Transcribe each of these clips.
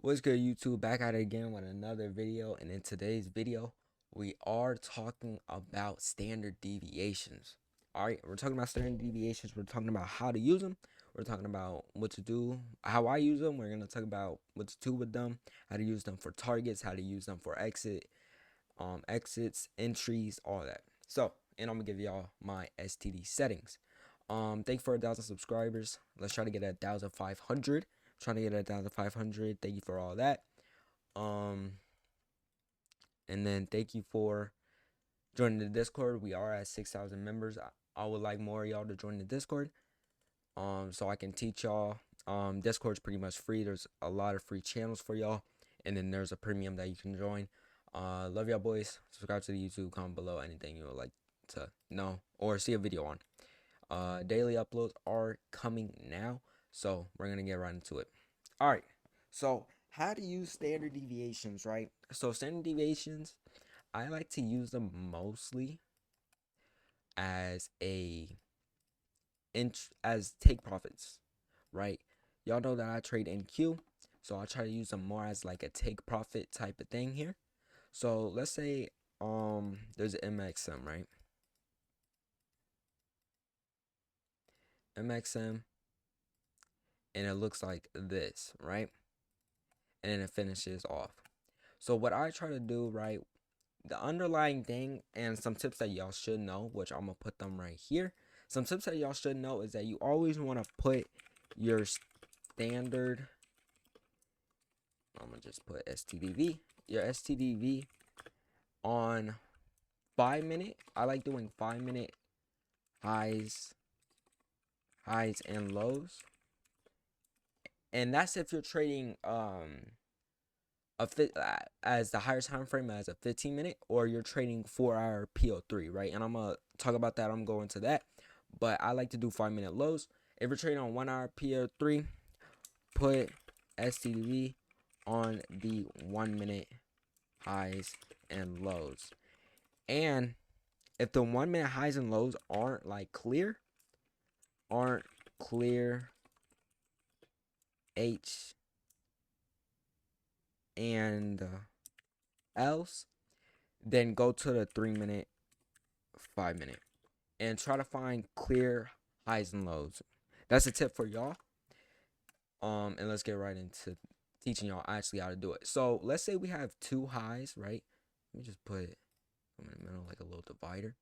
What's good, YouTube? Back at it again with another video, and in today's video we are talking about standard deviations. All right, we're talking about standard deviations. We're talking about how to use them. We're talking about what to do, how I use them. We're going to talk about what to do with them, how to use them for targets, how to use them for exits, entries, all that. So, and I'm gonna give y'all my STD settings. Thank you for 1,000 subscribers. Let's try to get 1,500. Trying to get 1,500. Thank you for all that. Um, and then thank you for joining the Discord. We are at 6,000 members. I would like more of y'all to join the Discord. So I can teach y'all. Discord's pretty much free. There's a lot of free channels for y'all, and then there's a premium that you can join. Love y'all boys. Subscribe to the YouTube. Comment below anything you would like to know or see a video on. Daily uploads are coming now, so we're gonna get right into it. All right. So how to use standard deviations, right? So standard deviations, I like to use them mostly as as take profits, right? Y'all know that I trade NQ, so I'll try to use them more as like a take profit type of thing here. So let's say there's MXM, right? MXM, and it looks like this, right? And then it finishes off. So what I try to do, right, the underlying thing and some tips that y'all should know, which I'm gonna put them right here. Some tips that y'all should know is that you always want to put your standard, I'm gonna just put STDV, your STDV on 5-minute. I like doing 5-minute highs and lows, and that's if you're trading as the higher time frame as a 15-minute, or you're trading 4-hour PO3, right? And I'm gonna talk about that. I'm going to that, but I like to do 5-minute lows. If you're trading on 1-hour PO3, put STDV on the 1-minute highs and lows. And if the 1-minute highs and lows aren't clear H and else, then go to the 3-minute, 5-minute, and try to find clear highs and lows. That's a tip for y'all. And let's get right into teaching y'all actually how to do it. So let's say we have two highs, right? Let me just put it in the middle like a little divider.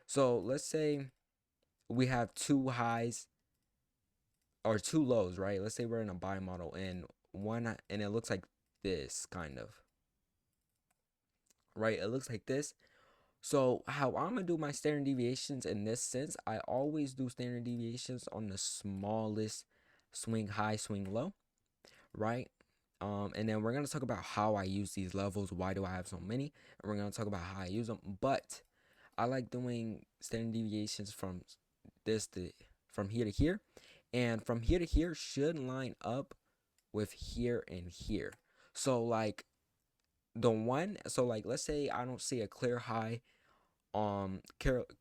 So let's say we have two highs or two lows, right? Let's say we're in a buy model, and it looks like this kind of, right? It looks like this. So how I'm gonna do my standard deviations in this sense, I always do standard deviations on the smallest swing high, swing low, right? And then we're gonna talk about how I use these levels, why do I have so many, and we're gonna talk about how I use them. But I like doing standard deviations from from here to here, and from here to here should line up with here and here. So like let's say I don't see a clear high,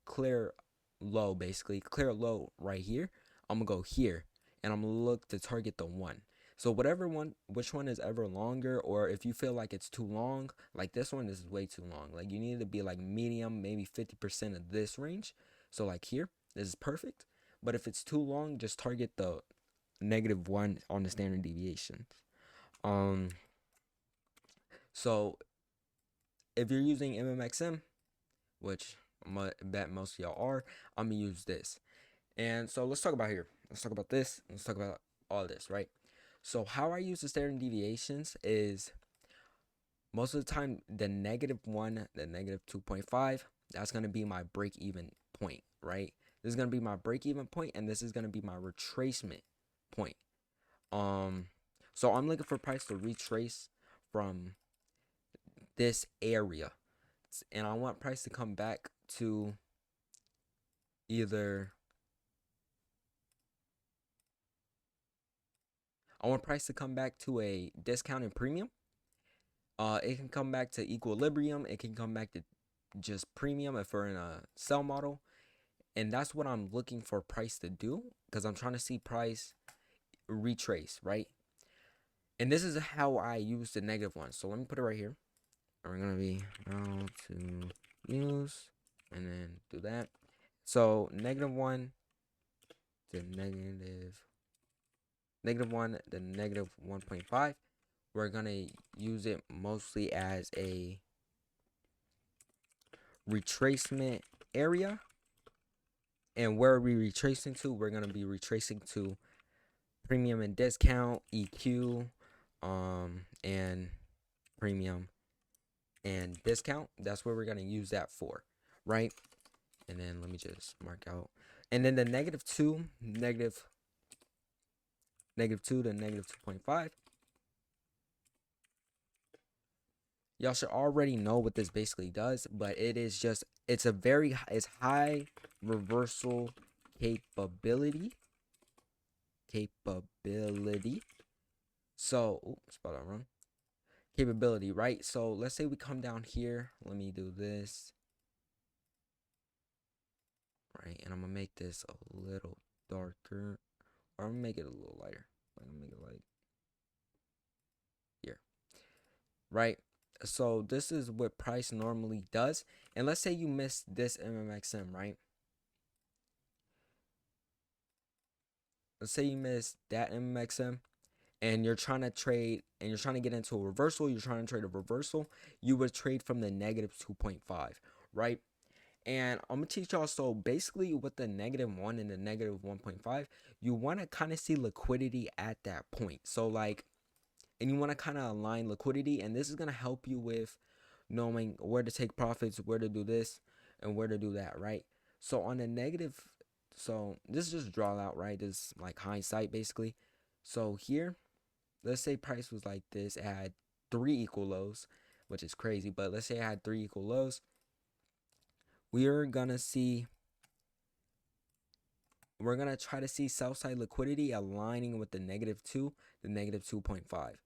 clear low, basically clear low right here. I'm gonna go here, and I'm gonna look to target the one. So which one is ever longer, or if you feel like it's too long, like this one is way too long, like you need to be like medium, maybe 50% of this range. So like here, this is perfect. But if it's too long, just target the -1 on the standard deviations. um so if you're using MMXM, which I bet most of y'all are, I'm gonna use this. And so let's talk about here. Let's talk about this. Let's talk about all this, right? So how I use the standard deviations is most of the time the -1, the -2.5, that's gonna be my break-even point, right? This is gonna be my break-even point, and this is gonna be my retracement point. So I'm looking for price to retrace from this area, and I want price to come back to either I want price to come back to a discounted premium. It can come back to equilibrium. It can come back to just premium if we're in a sell model. And that's what I'm looking for price to do, because I'm trying to see price retrace, right? And this is how I use the -1. So let me put it right here. And we're gonna be how to use, and then do that. So -1 to -1 to -1.5. We're gonna use it mostly as a retracement area. And where are we retracing to? We're gonna be retracing to premium and discount, EQ, and premium and discount. That's where we're gonna use that for, right? And then let me just mark out. And then the -2 to -2.5. Y'all should already know what this basically does, but it's high reversal capability. So, oops, spelled out wrong. Capability, right? So let's say we come down here. Let me do this. Right, and I'm gonna make this a little darker. Or I'm gonna make it a little lighter. I'm gonna make it like here. Right? So this is what price normally does. And let's say you missed this MMXM, right? Let's say you missed that MMXM and you're trying to trade and you're trying to get into a reversal, you're trying to trade a reversal, you would trade from the -2.5, right? And I'm gonna teach y'all, so basically with the -1 and the -1.5, you want to kind of see liquidity at that point. So like, and you want to kind of align liquidity, and this is gonna help you with knowing where to take profits, where to do this, and where to do that, right? So on the negative, so this is just draw out, right? This is like hindsight basically. So here, let's say price was like this, it had 3 equal lows, which is crazy, but let's say it had 3 equal lows. We're gonna try to see sell side liquidity aligning with the -2, the -2.5.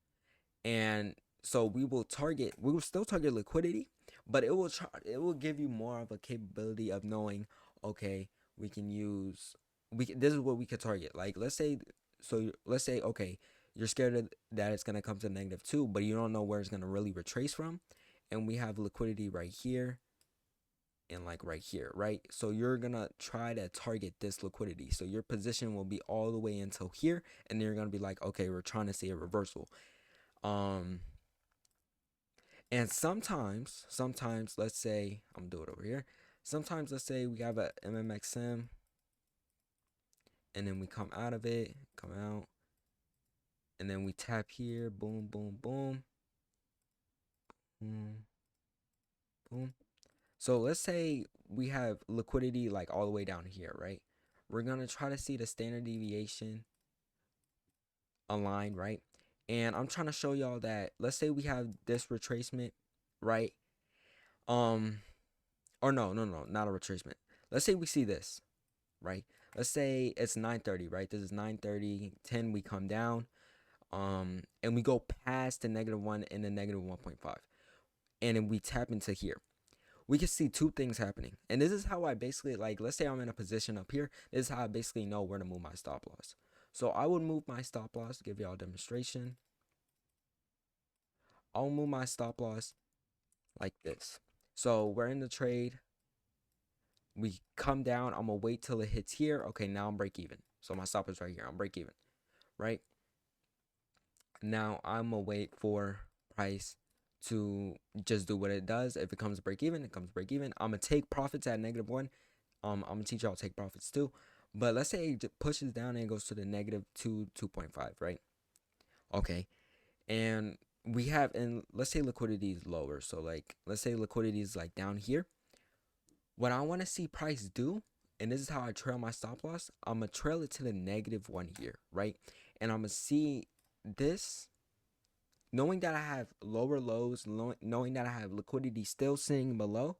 And so we will still target liquidity, but it will give you more of a capability of knowing, okay, this is what we could target. Like let's say okay, you're scared that it's gonna come to -2, but you don't know where it's gonna really retrace from, and we have liquidity right here and like right here, right? So you're gonna try to target this liquidity. So your position will be all the way until here, and then you're gonna be like, okay, we're trying to see a reversal. And sometimes, let's say, I'm gonna do it over here. Sometimes, let's say we have a MMXM, and then we come out of it, come out, and then we tap here, boom, boom, boom, boom, boom. So let's say we have liquidity like all the way down here, right? We're gonna try to see the standard deviation aligned, right? And I'm trying to show y'all that, let's say we have this retracement, right? Or no, not a retracement. Let's say we see this, right? Let's say it's 930, right? This is 930, 10, we come down, and we go past the -1 and the -1.5, and then we tap into here. We can see 2 things happening. And this is how I basically, like, let's say I'm in a position up here. This is how I basically know where to move my stop loss. So I would move my stop loss, give y'all a demonstration. I'll move my stop loss like this. So we're in the trade. We come down. I'm gonna wait till it hits here. Okay, now I'm break even. So my stop is right here. I'm break even, right? Now I'm gonna wait for price to just do what it does. If it comes break even, it comes break even. I'm gonna take profits at -1. I'm gonna teach y'all to take profits too. But let's say it pushes down and it goes to the -2, 2.5, right? Okay, and we have, and let's say liquidity is lower. So like, let's say liquidity is like down here. What I want to see price do, and this is how I trail my stop loss, I'm gonna trail it to the -1 here, right? And I'm gonna see this, knowing that I have lower lows, knowing that I have liquidity still sitting below.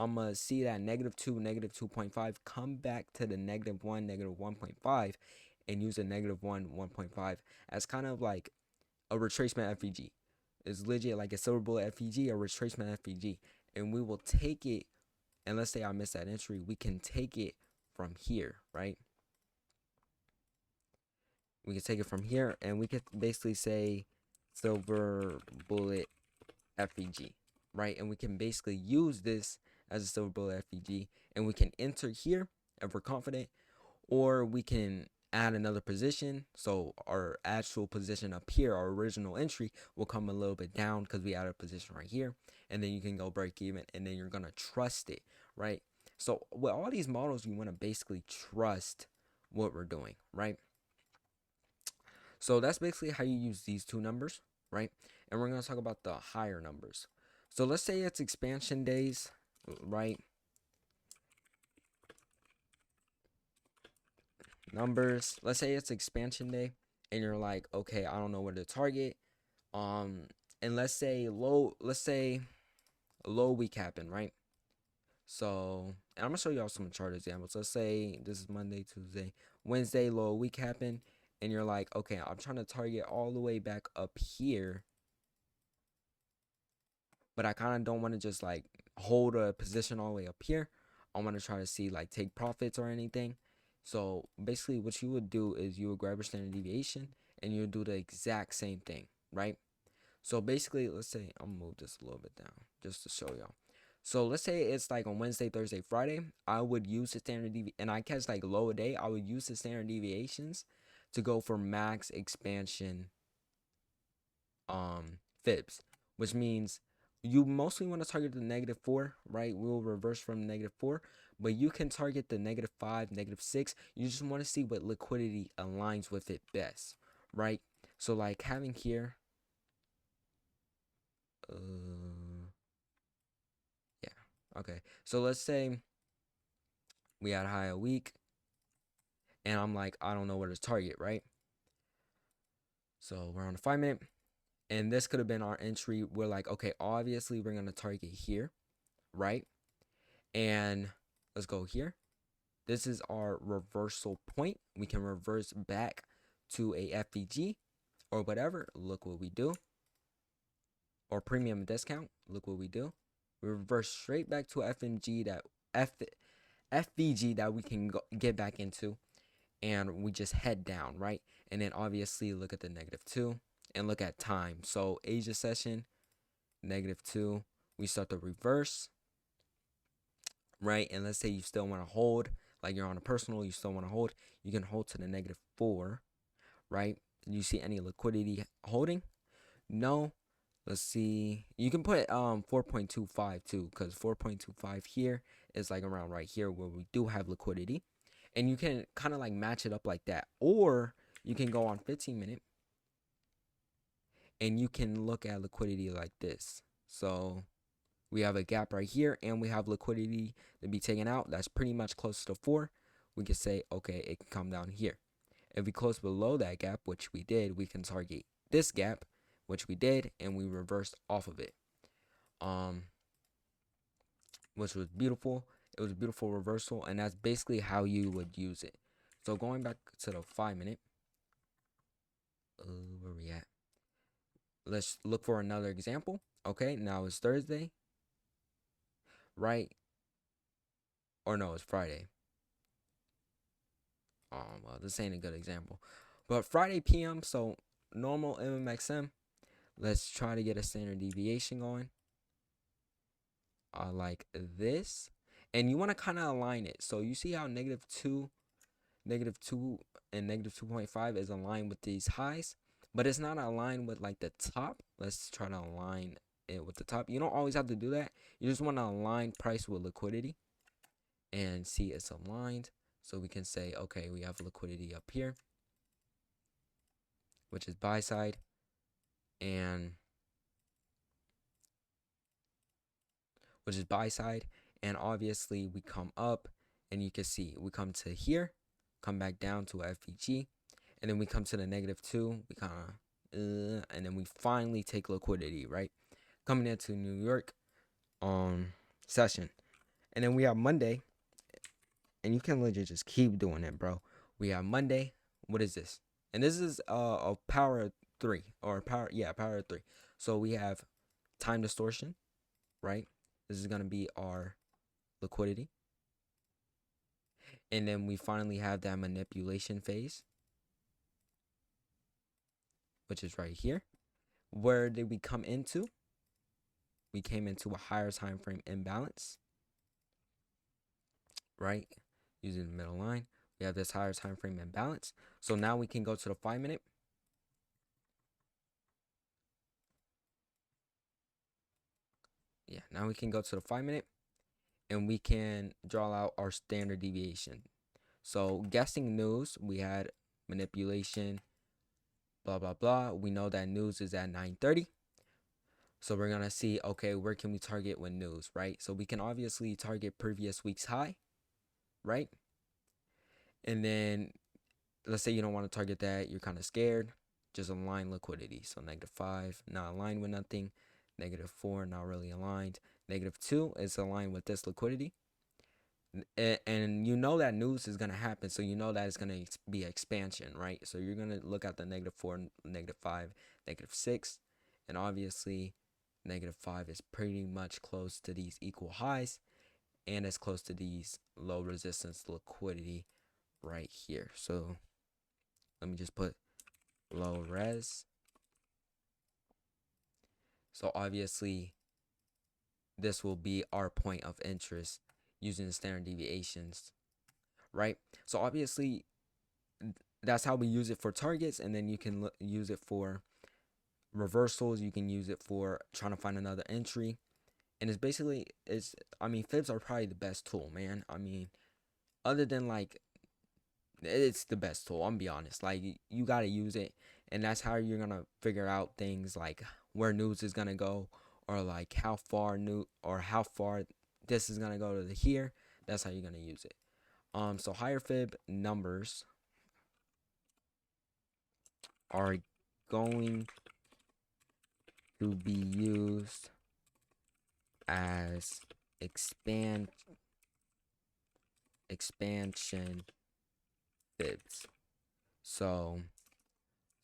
I'm gonna see that -2, -2.5 come back to the -1, -1.5, and use a -1, 1.5 as kind of like a retracement FVG. It's legit like a silver bullet FVG, a retracement FVG, and we will take it. And let's say I miss that entry, we can take it from here, right? we can take it from here, and we could basically say silver bullet FEG, right? And we can basically use this as a silver bullet FEG, and we can enter here if we're confident, or we can add another position. So our actual position up here, our original entry, will come a little bit down because we added a position right here, and then you can go break even, and then you're gonna trust it, right? So with all these models, you want to basically trust what we're doing, right? So that's basically how you use these two numbers, right? And we're going to talk about the higher numbers. So let's say it's expansion days, right? Numbers. Let's say it's expansion day and you're like, okay, I don't know where to target. And let's say low week happened, right? So, and I'm gonna show y'all some chart examples. Let's say this is Monday, Tuesday, Wednesday, low week happened, and you're like, okay, I'm trying to target all the way back up here, but I kind of don't want to just like hold a position all the way up here. I want to try to see like take profits or anything. So basically what you would do is you would grab your standard deviation and you would do the exact same thing, right? So basically, let's say I'll move this a little bit down just to show y'all. So let's say it's like on Wednesday, Thursday, Friday, I would use the standard deviation, and I catch like low a day, I would use the standard deviations to go for max expansion fibs, which means you mostly want to target the -4, right? We'll reverse from -4, but you can target the -5, -6. You just want to see what liquidity aligns with it best, right? So like having here, yeah, okay. So let's say we had a high a week, and I'm like, I don't know where to target, right? So we're on a 5-minute, and this could have been our entry. We're like, okay, obviously we're gonna target here, right? And let's go here. This is our reversal point. We can reverse back to a FEG or whatever. Look what we do. Or premium discount. Look what we do. We reverse straight back to FNG that FVG that we can get back into, and we just head down, right? And then obviously look at the -2 and look at time. So Asia session, -2. We start the reverse, right? And let's say you still want to hold, like you're on a personal, you still want to hold, you can hold to the -4, right? Do you see any liquidity holding? No. Let's see. You can put 4.25 too, because 4.25 here is like around right here where we do have liquidity. And you can kind of like match it up like that. Or you can go on 15-minute and you can look at liquidity like this. So we have a gap right here and we have liquidity to be taken out. That's pretty much close to 4. We can say, okay, it can come down here. If we close below that gap, which we did, we can target this gap, which we did, and we reversed off of it, which was beautiful. It was a beautiful reversal, and that's basically how you would use it. So going back to the 5-minute, where we at? Let's look for another example. Okay, now it's Thursday, right? Or no, it's Friday. Well, this ain't a good example, but Friday PM. So normal MMXM. Let's try to get a standard deviation going. Like this, and you want to kind of align it. So you see how -2, -2, and -2.5 is aligned with these highs, but it's not aligned with like the top. Let's try to align it with the top. You don't always have to do that. You just want to align price with liquidity and see it's aligned. So we can say, okay, we have liquidity up here, which is buy side, and obviously we come up and you can see we come to here, come back down to FEG, and then we come to the -2, we kind of and then we finally take liquidity, right? Coming into New York session, and then we have Monday, and you can legit just keep doing it, bro. We have Monday. What is this? And this is a power 3 or power 3. So we have time distortion, right? This is going to be our liquidity. And then we finally have that manipulation phase. which is right here. Where did we come into? We came into a higher time frame imbalance, right? Using the middle line, we have this higher time frame imbalance. So now we can go to the 5 minute. Yeah, now we can go to the 5 minute and we can draw out our standard deviation. So guessing news, we had manipulation, blah, blah, blah. We know that news is at 9:30. So we're going to see, okay, where can we target with news, right? So we can obviously target previous week's high, right? And then let's say you don't want to target that. You're kind of scared. Just align liquidity. So -5, not aligned with nothing. -4, not really aligned. -2 is aligned with this liquidity. And you know that news is going to happen, so you know that it's going to be expansion, right? So you're going to look at the -4, -5, -6, and obviously -5 is pretty much close to these equal highs, and it's close to these low resistance liquidity right here. So let me just put low res. So obviously this will be our point of interest using the standard deviations, right? So obviously that's how we use it for targets, and then you can use it for reversals. You can use it for trying to find another entry, and it's basically, I mean, fibs are probably the best tool, man. I mean, other than like, it's the best tool, I'm gonna be honest. Like, you gotta use it, and that's how you're gonna figure out things like where news is gonna go, or like how far this is gonna go to here. That's how you're gonna use it. So higher fib numbers are going to be used as expansion fibs. So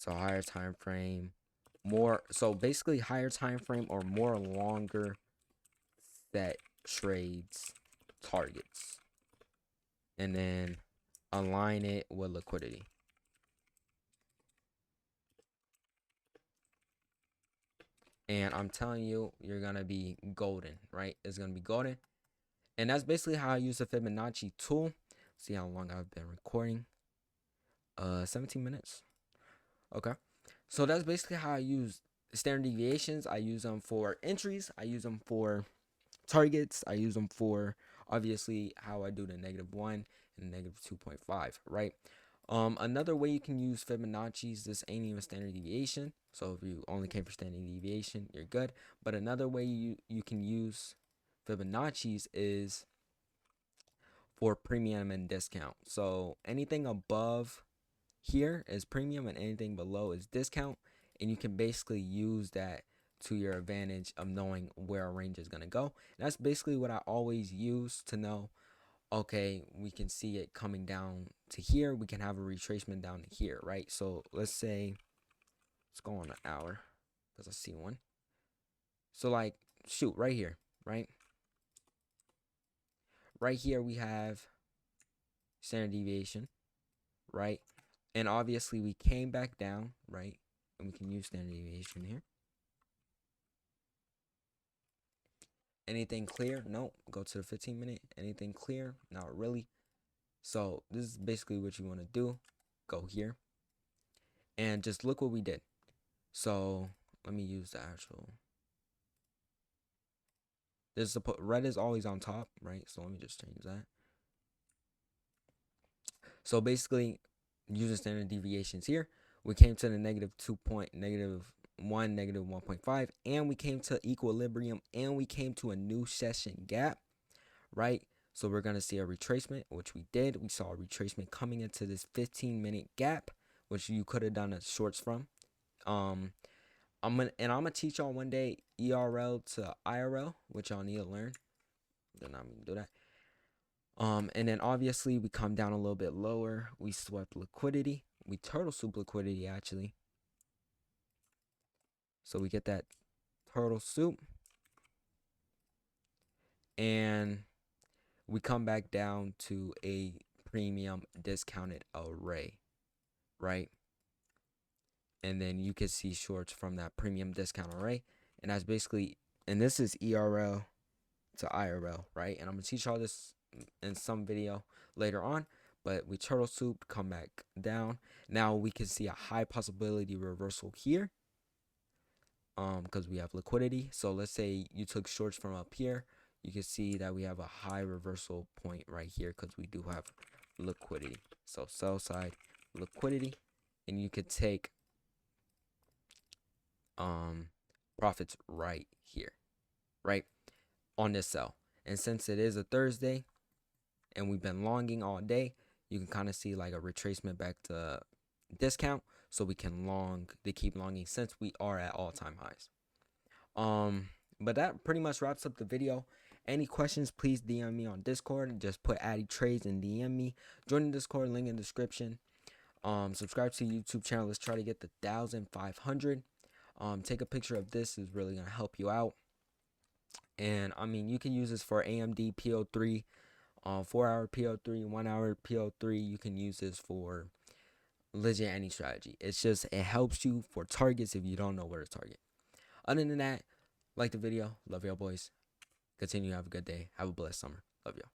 higher time frame, more, so basically higher time frame or more longer set trades targets, and then align it with liquidity. And I'm telling you, you're gonna be golden, right? It's gonna be golden. And that's basically how I use the Fibonacci tool. See how long I've been recording. 17 minutes. Okay. So that's basically how I use standard deviations. I use them for entries. I use them for targets. I use them for obviously how I do the -1 and -2.5, right? Another way you can use Fibonacci's, this ain't even standard deviation. So if you only came for standard deviation, you're good. But another way you can use Fibonacci's is for premium and discount. So anything above here is premium and anything below is discount, and you can basically use that to your advantage of knowing where a range is going to go. And that's basically what I always use to know, okay, we can see it coming down to here, we can have a retracement down to here, right? So let's say, let's go on an hour because I see one. So like, shoot, right here, right here we have standard deviation, right? And obviously we came back down, right? And we can use standard deviation here. Anything clear? No. Go to the 15 minute. Anything clear? Not really. So this is basically what you want to do. Go here and just look what we did. So let me use the actual. This is red is always on top, right? So let me just change that. So basically, using standard deviations here, we came to the -1, -1.5, and we came to equilibrium, and we came to a new session gap, right? So we're going to see a retracement, which we did. We saw a retracement coming into this 15-minute gap, which you could have done a shorts from. I'm gonna teach y'all one day ERL to IRL, which y'all need to learn. Then I'm gonna do that. And then obviously we come down a little bit lower. We swept liquidity. We turtle soup liquidity actually. So we get that turtle soup, and we come back down to a premium discounted array, right? and then you can see shorts from that premium discount array. And that's basically, and this is ERL to IRL, right? And I'm gonna teach all this in some video later on. But we turtle soup, come back down. Now we can see a high possibility reversal here, because we have liquidity. So let's say you took shorts from up here, you can see that we have a high reversal point right here because we do have liquidity. So sell side liquidity, and you could take profits right here, right on this sell. And since it is a Thursday and we've been longing all day, you can kind of see like a retracement back to discount, so we can long, they keep longing since we are at all-time highs. But that pretty much wraps up the video. Any questions, please DM me on Discord. Just put Addy Trades and DM me. Join the Discord, link in the description. Subscribe to the YouTube channel. Let's try to get the 1,500. Take a picture of this, is really gonna help you out. And I mean, you can use this for AMD PO3, 4-hour PO3, 1-hour PO3. You can use this for legit any strategy. It's just, it helps you for targets if you don't know where to target. Other than that, like the video. Love y'all boys. Continue to have a good day. Have a blessed summer. Love y'all.